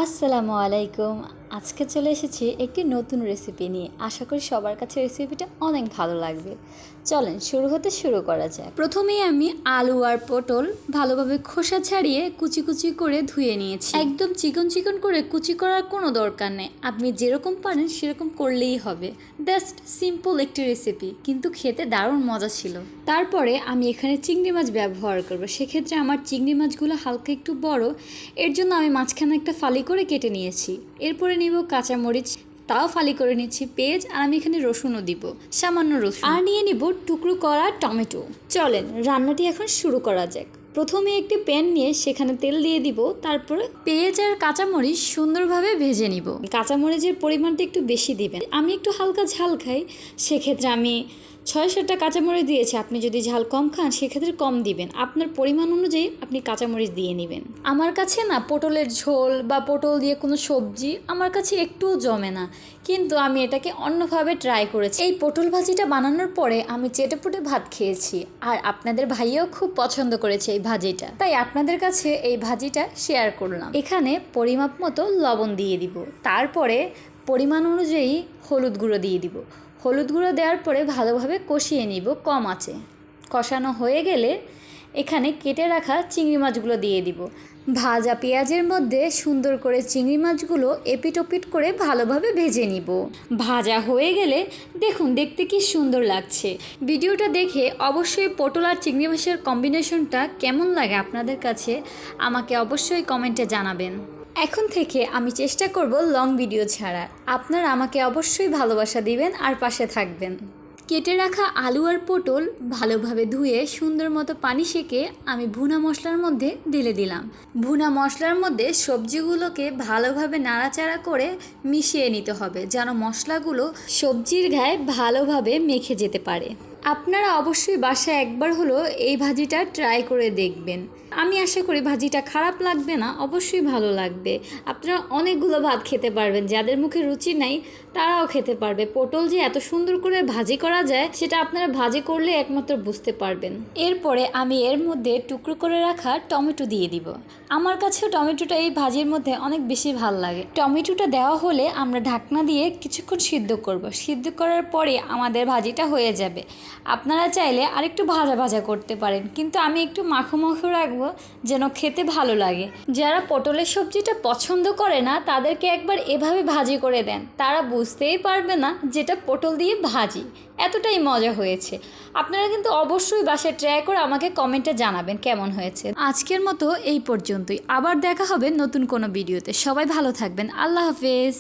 আসসালামু আলাইকুম। আজকে চলে এসেছি একটি নতুন রেসিপি নিয়ে। আশা করি সবার কাছে রেসিপিটা অনেক ভালো লাগবে। চলেন শুরু করা যাক। প্রথমেই আমি আলু আর পটল ভালোভাবে খোসা ছাড়িয়ে কুচি কুচি করে ধুয়ে নিয়েছি। একদম চিকন চিকন করে কুচি করার কোনো দরকার নেই, আপনি যেরকম পারেন সেরকম করলেই হবে। জাস্ট সিম্পল একটি রেসিপি, কিন্তু খেতে দারুণ মজা ছিল। তারপরে আমি এখানে চিংড়ি মাছ ব্যবহার করব। সেক্ষেত্রে আমার চিংড়ি মাছগুলো হালকা একটু বড়, এর জন্য আমি মাঝখানে একটা ফালি করে কেটে নিয়েছি। এরপরে নিব কাঁচামরিচ, তাও ফালি করে নিচ্ছি। পেঁয়াজ আর আমি এখানে রসুনও দিব, সামান্য রসুন। আর নিয়ে নিব টুকরো করা টমেটো। চলেন রান্নাটি এখন শুরু করা যাক। প্রথমে একটি প্যান নিয়ে সেখানে তেল দিয়ে দিব, তারপরে পেঁয়াজ আর কাঁচামরিচ সুন্দরভাবে ভেজে নিব। কাঁচামরিচের পরিমাণটা একটু বেশি দিবেন, আমি একটু হালকা ঝাল খাই, সেক্ষেত্রে আমি 6-7টা কাঁচামরিচ দিয়েছি। আপনি যদি ঝাল কম খান সেক্ষেত্রে কম দিবেন, আপনার পরিমাণ অনুযায়ী আপনি কাঁচামরিচ দিয়ে নেবেন। আমার কাছে না পটলের ঝোল বা পটল দিয়ে কোনো সবজি আমার কাছে একটুও জমে না, কিন্তু আমি এটাকে অন্যভাবে ট্রাই করেছি। এই পটল ভাজিটা বানানোর পরে আমি চেটেপুটে ভাত খেয়েছি, আর আপনাদের ভাইয়াও খুব পছন্দ করেছে এই ভাজিটা, তাই আপনাদের কাছে এই ভাজিটা শেয়ার করলাম। এখানে পরিমাপ মতো লবণ দিয়ে দিব, তারপরে পরিমাণ অনুযায়ী হলুদ গুঁড়ো দিয়ে দিব। হলুদ গুঁড়ো দেওয়ার পরে ভালোভাবে কষিয়ে নিব কম আঁচে। কষানো হয়ে গেলে এখানে কেটে রাখা চিংড়ি মাছগুলো দিয়ে দিব। ভাজা পেঁয়াজের মধ্যে সুন্দর করে চিংড়ি মাছগুলো এপিট ওপিট করে ভালোভাবে ভেজে নিব। ভাজা হয়ে গেলে দেখুন দেখতে কি সুন্দর লাগছে। ভিডিওটা দেখে অবশ্যই পটল আর চিংড়ি মাছের কম্বিনেশনটা কেমন লাগে আপনাদের কাছে আমাকে অবশ্যই কমেন্টে জানাবেন। এখন থেকে আমি চেষ্টা করব লং ভিডিও ছাড়ার। আপনারা আমাকে অবশ্যই ভালোবাসা দিবেন আর পাশে থাকবেন। কেটে রাখা আলু আর পটল ভালোভাবে ধুয়ে সুন্দর মতো পানি সেকে আমি ভুনা মশলার মধ্যে ঢেলে দিলাম। ভুনা মশলার মধ্যে সবজিগুলোকে ভালোভাবে নাড়াচাড়া করে মিশিয়ে নিতে হবে, যেন মশলাগুলো সবজির গায়ে ভালোভাবে মেখে যেতে পারে। আপনারা অবশ্যই বাসায় একবার হলো এই ভাজিটা ট্রাই করে দেখবেন। আমি আশা করি ভাজিটা খারাপ লাগবে না, অবশ্যই ভালো লাগবে। আপনারা অনেকগুলো ভাত খেতে পারবেন, যাদের মুখে রুচি নাই তারাও খেতে পারবে। পটল যে এত সুন্দর করে ভাজি করা যায় সেটা আপনারা ভাজি করলে একমাত্র বুঝতে পারবেন। এরপরে আমি এর মধ্যে টুকরো করে রাখা টমেটো দিয়ে দিব। আমার কাছেও টমেটোটা এই ভাজির মধ্যে অনেক বেশি ভালো লাগে। টমেটোটা দেওয়া হলে আমরা ঢাকনা দিয়ে কিছুক্ষণ সিদ্ধ করব। সিদ্ধ করার পরে আমাদের ভাজিটা হয়ে যাবে। আপনারা চাইলে আরেকটু ভাজা ভাজা করতে পারেন, কিন্তু আমি একটু মাখো মাখো রাখবো যেন খেতে ভালো লাগে। যারা পটলের সবজিটা পছন্দ করে না তাদেরকে একবার এভাবে ভাজি করে দেন, তারা বুঝতেই পারবে না যেটা পটল দিয়ে ভাজি। এতটাই মজা হয়েছে। আপনারা কিন্তু অবশ্যই বাসায় ট্রাই করে আমাকে কমেন্টে জানাবেন কেমন হয়েছে। আজকের মতো এই পর্যন্তই, আবার দেখা হবে নতুন কোনো ভিডিওতে। সবাই ভালো থাকবেন। আল্লাহ হাফেজ।